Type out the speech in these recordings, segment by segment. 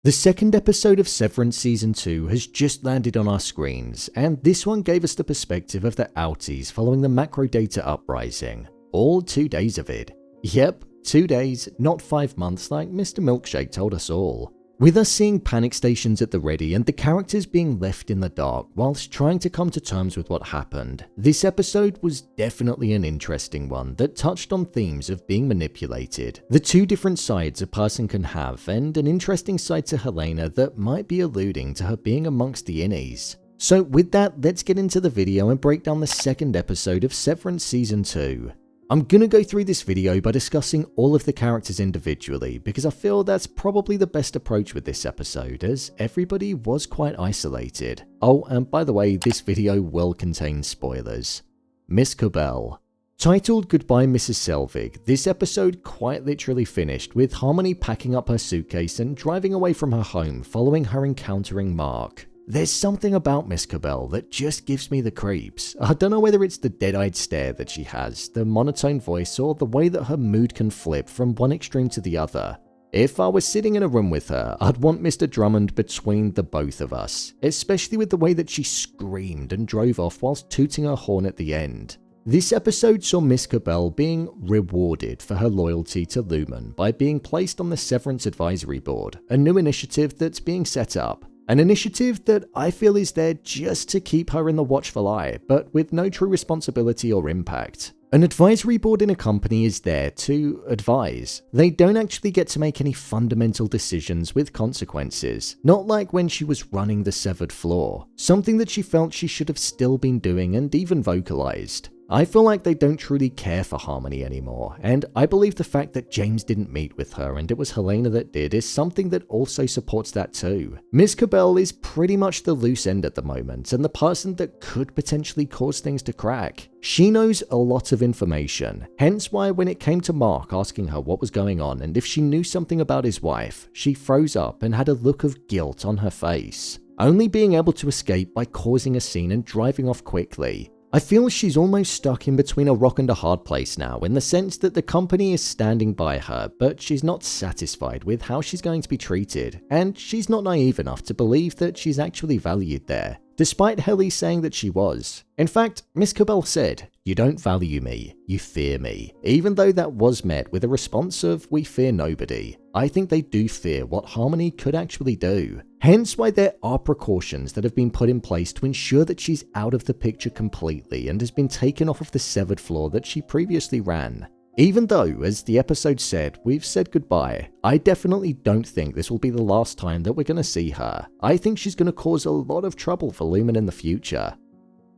The second episode of Severance Season 2 has just landed on our screens, and this one gave us the perspective of the Outies following the macro data uprising. All 2 days of it. Yep, 2 days, not 5 months like Mr. Milkshake told us all. With us seeing panic stations at the ready and the characters being left in the dark whilst trying to come to terms with what happened, this episode was definitely an interesting one that touched on themes of being manipulated, the 2 different sides a person can have, and an interesting side to Helena that might be alluding to her being amongst the innies. So with that, let's get into the video and break down the second episode of Severance Season 2. I'm gonna go through this video by discussing all of the characters individually because I feel that's probably the best approach with this episode, as everybody was quite isolated. Oh, and by the way, this video will contain spoilers. Miss Cobel. Titled Goodbye Mrs. Selvig, this episode quite literally finished with Harmony packing up her suitcase and driving away from her home following her encountering Mark. There's something about Miss Cobel that just gives me the creeps. I don't know whether it's the dead-eyed stare that she has, the monotone voice, or the way that her mood can flip from one extreme to the other. If I was sitting in a room with her, I'd want Mr. Drummond between the both of us, especially with the way that she screamed and drove off whilst tooting her horn at the end. This episode saw Miss Cobel being rewarded for her loyalty to Lumon by being placed on the Severance Advisory Board, a new initiative that's being set up. An initiative that I feel is there just to keep her in the watchful eye, but with no true responsibility or impact. An advisory board in a company is there to advise. They don't actually get to make any fundamental decisions with consequences, not like when she was running the severed floor, something that she felt she should have still been doing and even vocalized. I feel like they don't truly care for Harmony anymore, and I believe the fact that James didn't meet with her and it was Helena that did is something that also supports that too. Miss Cobel is pretty much the loose end at the moment and the person that could potentially cause things to crack. She knows a lot of information, hence why when it came to Mark asking her what was going on and if she knew something about his wife, she froze up and had a look of guilt on her face, only being able to escape by causing a scene and driving off quickly. I feel she's almost stuck in between a rock and a hard place now, in the sense that the company is standing by her, but she's not satisfied with how she's going to be treated, and she's not naive enough to believe that she's actually valued there, despite Helly saying that she was. In fact, Miss Cobel said, "You don't value me, you fear me," even though that was met with a response of, "We fear nobody." I think they do fear what Harmony could actually do. Hence why there are precautions that have been put in place to ensure that she's out of the picture completely and has been taken off of the severed floor that she previously ran. Even though, as the episode said, we've said goodbye, I definitely don't think this will be the last time that we're going to see her. I think she's going to cause a lot of trouble for Lumon in the future.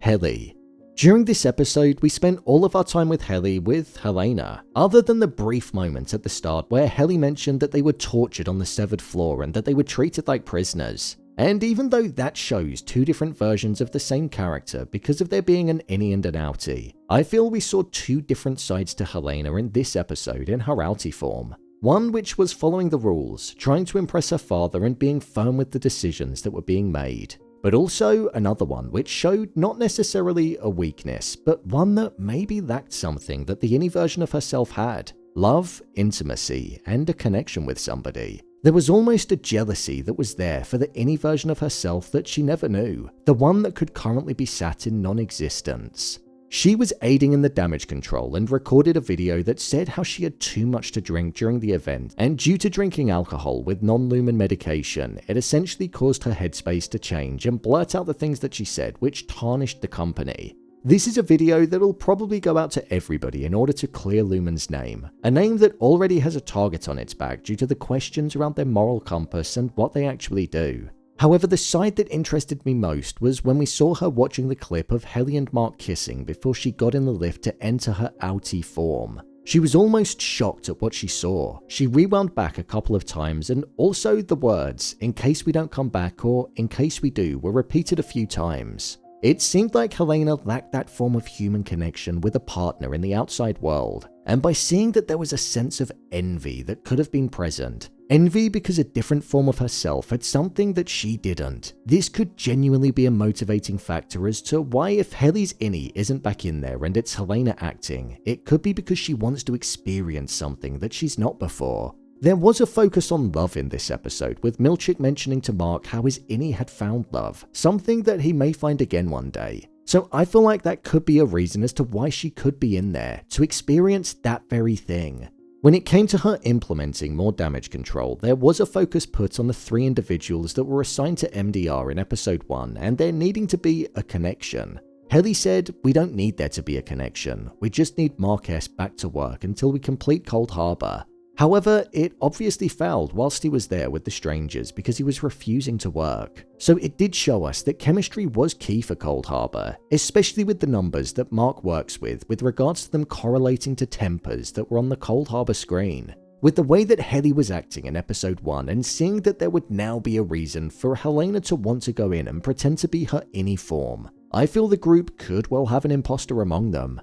Helly. During this episode, we spent all of our time with Helly with Helena, other than the brief moment at the start where Helly mentioned that they were tortured on the severed floor and that they were treated like prisoners. And even though that shows 2 different versions of the same character because of there being an innie and an outie, I feel we saw 2 different sides to Helena in this episode in her outie form. One which was following the rules, trying to impress her father and being firm with the decisions that were being made. But also another one which showed not necessarily a weakness, but one that maybe lacked something that the innie version of herself had. Love, intimacy, and a connection with somebody. There was almost a jealousy that was there for the innie version of herself that she never knew, the one that could currently be sat in non-existence. She was aiding in the damage control and recorded a video that said how she had too much to drink during the event, and due to drinking alcohol with non-Lumon medication, it essentially caused her headspace to change and blurt out the things that she said, which tarnished the company. This is a video that'll probably go out to everybody in order to clear Lumon's name, a name that already has a target on its back due to the questions around their moral compass and what they actually do. However, the side that interested me most was when we saw her watching the clip of Helly and Mark kissing before she got in the lift to enter her outie form. She was almost shocked at what she saw. She rewound back a couple of times, and also the words, "in case we don't come back" or "in case we do" were repeated a few times. It seemed like Helena lacked that form of human connection with a partner in the outside world, and by seeing that there was a sense of envy that could have been present, envy because a different form of herself had something that she didn't, this could genuinely be a motivating factor as to why if Helly's innie isn't back in there and it's Helena acting, it could be because she wants to experience something that she's not before. There was a focus on love in this episode, with Milchick mentioning to Mark how his innie had found love, something that he may find again one day. So I feel like that could be a reason as to why she could be in there, to experience that very thing. When it came to her implementing more damage control, there was a focus put on the 3 individuals that were assigned to MDR in episode 1 and there needing to be a connection. Helly said, "We don't need there to be a connection, we just need Mark S back to work until we complete Cold Harbor." However, it obviously failed whilst he was there with the strangers because he was refusing to work. So it did show us that chemistry was key for Cold Harbor, especially with the numbers that Mark works with regards to them correlating to tempers that were on the Cold Harbor screen. With the way that Helly was acting in episode 1 and seeing that there would now be a reason for Helena to want to go in and pretend to be her innie form, I feel the group could well have an imposter among them.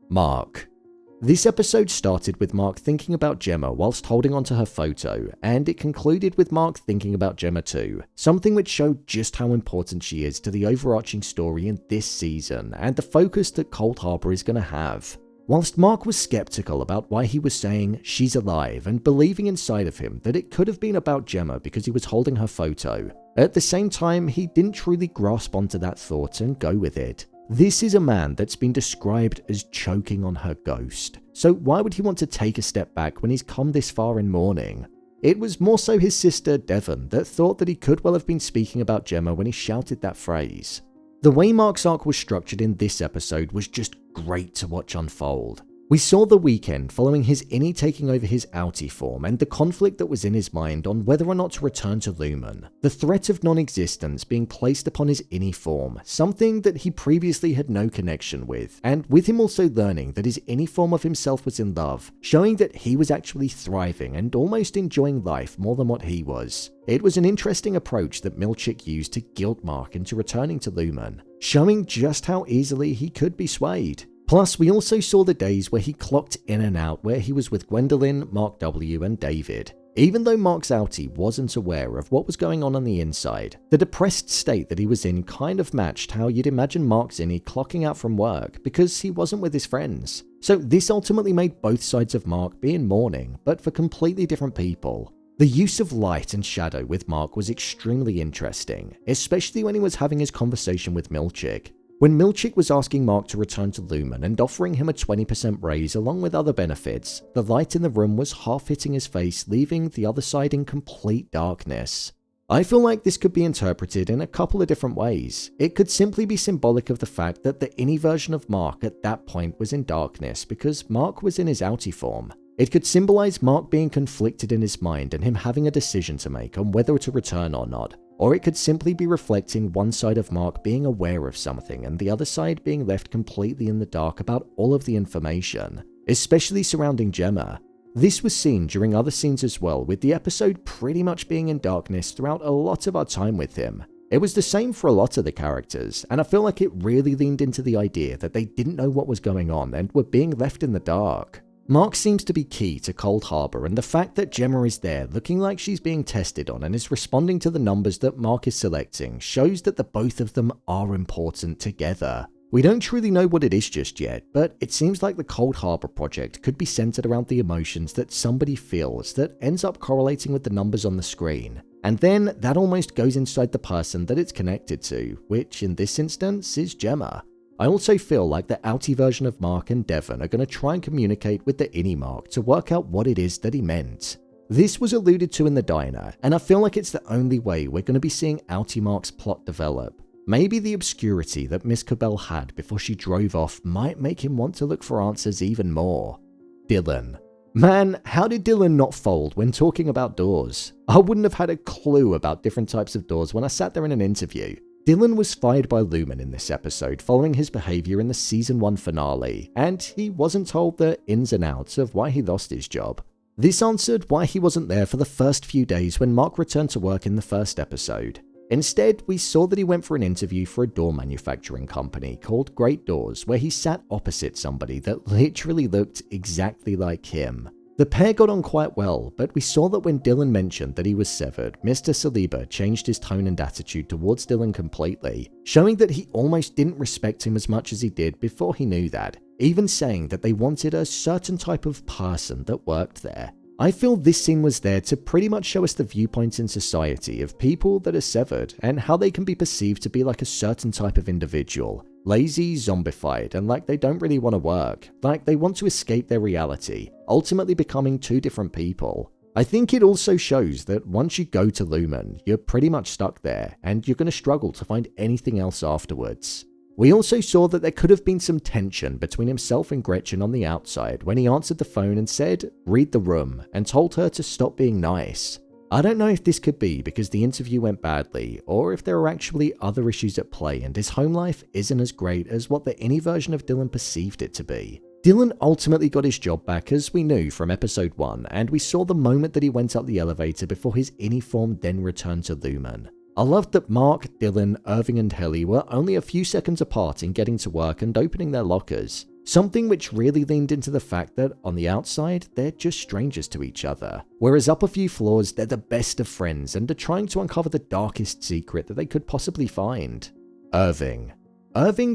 Mark. This episode started with Mark thinking about Gemma whilst holding onto her photo, and it concluded with Mark thinking about Gemma too, something which showed just how important she is to the overarching story in this season and the focus that Cold Harbor is going to have. Whilst Mark was skeptical about why he was saying she's alive and believing inside of him that it could have been about Gemma because he was holding her photo, at the same time he didn't truly grasp onto that thought and go with it. This is a man that's been described as choking on her ghost, so why would he want to take a step back when he's come this far in mourning? It was more so his sister Devon that thought that he could well have been speaking about Gemma when he shouted that phrase. The way Mark's arc was structured in this episode was just great to watch unfold. We saw the weekend following his innie taking over his Outie form and the conflict that was in his mind on whether or not to return to Lumon, the threat of non-existence being placed upon his innie form, something that he previously had no connection with, and with him also learning that his innie form of himself was in love, showing that he was actually thriving and almost enjoying life more than what he was. It was an interesting approach that Milchick used to guilt Mark into returning to Lumon, showing just how easily he could be swayed. Plus, we also saw the days where he clocked in and out where he was with Gwendolyn, Mark W and David. Even though Mark's Outie wasn't aware of what was going on the inside, the depressed state that he was in kind of matched how you'd imagine Mark's innie clocking out from work because he wasn't with his friends. So this ultimately made both sides of Mark be in mourning, but for completely different people. The use of light and shadow with Mark was extremely interesting, especially when he was having his conversation with Milchick. When Milchick was asking Mark to return to Lumon and offering him a 20% raise along with other benefits, the light in the room was half hitting his face, leaving the other side in complete darkness. I feel like this could be interpreted in a couple of different ways. It could simply be symbolic of the fact that the innie version of Mark at that point was in darkness because Mark was in his Outie form. It could symbolize Mark being conflicted in his mind and him having a decision to make on whether to return or not. Or it could simply be reflecting one side of Mark being aware of something and the other side being left completely in the dark about all of the information, especially surrounding Gemma. This was seen during other scenes as well, with the episode pretty much being in darkness throughout a lot of our time with him. It was the same for a lot of the characters, and I feel like it really leaned into the idea that they didn't know what was going on and were being left in the dark. Mark seems to be key to Cold Harbor, and the fact that Gemma is there looking like she's being tested on and is responding to the numbers that Mark is selecting shows that the both of them are important together. We don't truly know what it is just yet, but it seems like the Cold Harbor project could be centered around the emotions that somebody feels that ends up correlating with the numbers on the screen. And then that almost goes inside the person that it's connected to, which in this instance is Gemma. I also feel like the Outie version of Mark and Devon are going to try and communicate with the innie Mark to work out what it is that he meant. This was alluded to in the diner, and I feel like it's the only way we're going to be seeing Outie Mark's plot develop. Maybe the obscurity that Miss Cobel had before she drove off might make him want to look for answers even more. Dylan. Man, how did Dylan not fold when talking about doors? I wouldn't have had a clue about different types of doors when I sat there in an interview. Dylan was fired by Lumon in this episode following his behavior in the season 1 finale, and he wasn't told the ins and outs of why he lost his job. This answered why he wasn't there for the first few days when Mark returned to work in the first episode. Instead, we saw that he went for an interview for a door manufacturing company called Great Doors, where he sat opposite somebody that literally looked exactly like him. The pair got on quite well, but we saw that when Dylan mentioned that he was severed, Mr. Saliba changed his tone and attitude towards Dylan completely, showing that he almost didn't respect him as much as he did before he knew that, even saying that they wanted a certain type of person that worked there. I feel this scene was there to pretty much show us the viewpoints in society of people that are severed and how they can be perceived to be like a certain type of individual. Lazy, zombified, and like they don't really want to work, like they want to escape their reality, ultimately becoming two different people. I think it also shows that once you go to Lumon, you're pretty much stuck there, and you're going to struggle to find anything else afterwards. We also saw that there could have been some tension between himself and Gretchen on the outside when he answered the phone and said, "Read the room," and told her to stop being nice. I don't know if this could be because the interview went badly, or if there are actually other issues at play and his home life isn't as great as what the innie version of Dylan perceived it to be. Dylan ultimately got his job back as we knew from episode 1, and we saw the moment that he went up the elevator before his innie form then returned to Lumon. I loved that Mark, Dylan, Irving and Helly were only a few seconds apart in getting to work and opening their lockers. Something which really leaned into the fact that on the outside, they're just strangers to each other. Whereas up a few floors, they're the best of friends and are trying to uncover the darkest secret that they could possibly find. Irving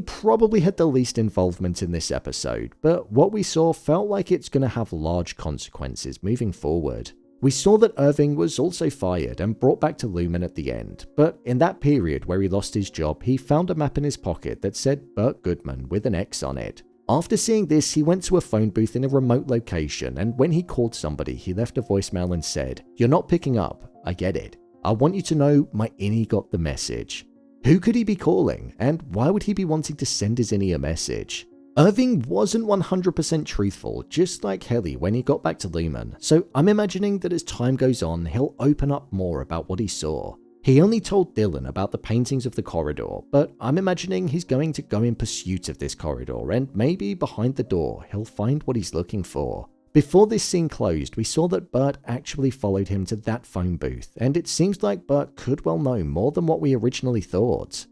probably had the least involvement in this episode, but what we saw felt like it's going to have large consequences moving forward. We saw that Irving was also fired and brought back to Lumon at the end, but in that period where he lost his job, he found a map in his pocket that said Burt Goodman with an X on it. After seeing this, he went to a phone booth in a remote location, and when he called somebody, he left a voicemail and said, "You're not picking up. I get it. I want you to know my innie got the message." Who could he be calling, and why would he be wanting to send his innie a message? Irving wasn't 100% truthful, just like Helly when he got back to Lumon, so I'm imagining that as time goes on, he'll open up more about what he saw. He only told Dylan about the paintings of the corridor, but I'm imagining he's going to go in pursuit of this corridor, and maybe behind the door, he'll find what he's looking for. Before this scene closed, we saw that Burt actually followed him to that phone booth, and it seems like Burt could well know more than what we originally thought.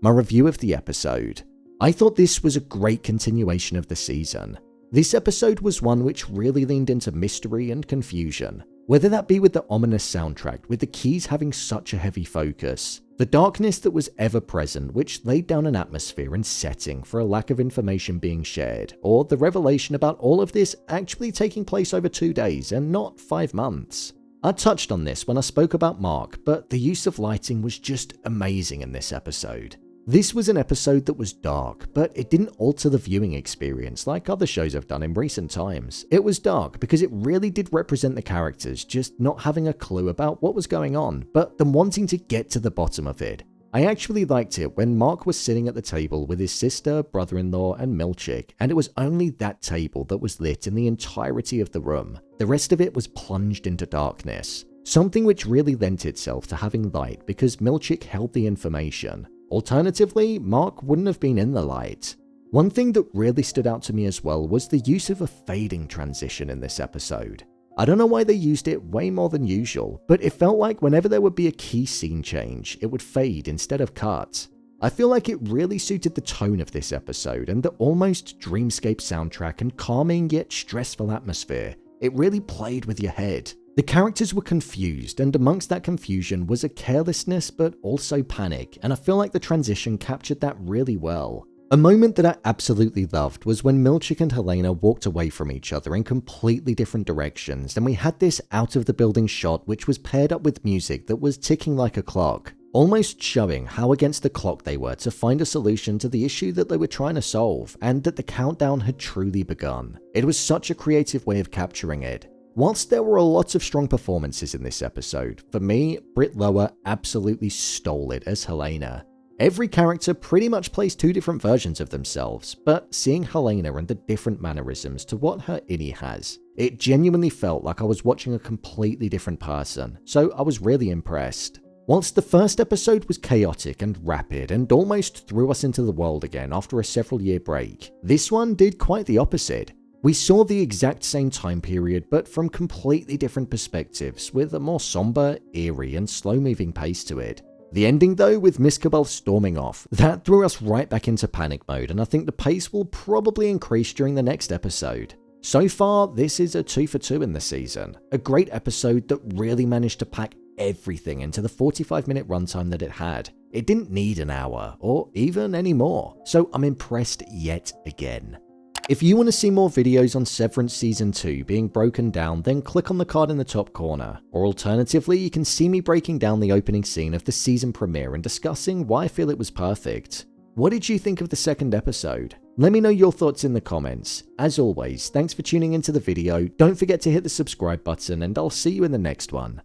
My review of the episode. I thought this was a great continuation of the season. This episode was one which really leaned into mystery and confusion, whether that be with the ominous soundtrack, with the keys having such a heavy focus, the darkness that was ever present which laid down an atmosphere and setting for a lack of information being shared, or the revelation about all of this actually taking place over 2 days and not 5 months. I touched on this when I spoke about Mark, but the use of lighting was just amazing in this episode. This was an episode that was dark, but it didn't alter the viewing experience like other shows have done in recent times. It was dark because it really did represent the characters just not having a clue about what was going on, but them wanting to get to the bottom of it. I actually liked it when Mark was sitting at the table with his sister, brother-in-law, and Milchick, and it was only that table that was lit in the entirety of the room. The rest of it was plunged into darkness, something which really lent itself to having light because Milchick held the information. Alternatively, Mark wouldn't have been in the light. One thing that really stood out to me as well was the use of a fading transition in this episode. I don't know why they used it way more than usual, but it felt like whenever there would be a key scene change, it would fade instead of cut. I feel like it really suited the tone of this episode and the almost dreamscape soundtrack and calming yet stressful atmosphere. It really played with your head. The characters were confused, and amongst that confusion was a carelessness but also panic, and I feel like the transition captured that really well. A moment that I absolutely loved was when Milchick and Helena walked away from each other in completely different directions, and we had this out of the building shot which was paired up with music that was ticking like a clock, almost showing how against the clock they were to find a solution to the issue that they were trying to solve, and that the countdown had truly begun. It was such a creative way of capturing it. Whilst there were a lot of strong performances in this episode, for me, Britt Lower absolutely stole it as Helena. Every character pretty much plays 2 different versions of themselves, but seeing Helena and the different mannerisms to what her innie has, it genuinely felt like I was watching a completely different person, so I was really impressed. Whilst the first episode was chaotic and rapid and almost threw us into the world again after a several-year break, this one did quite the opposite. We saw the exact same time period, but from completely different perspectives, with a more somber, eerie, and slow-moving pace to it. The ending though, with Miss Cobel storming off, that threw us right back into panic mode, and I think the pace will probably increase during the next episode. So far, this is a 2 for 2 in the season. A great episode that really managed to pack everything into the 45-minute runtime that it had. It didn't need an hour, or even any more, so I'm impressed yet again. If you want to see more videos on Severance Season 2 being broken down, then click on the card in the top corner, or alternatively you can see me breaking down the opening scene of the season premiere and discussing why I feel it was perfect. What did you think of the second episode? Let me know your thoughts in the comments. As always, thanks for tuning into the video, don't forget to hit the subscribe button and I'll see you in the next one.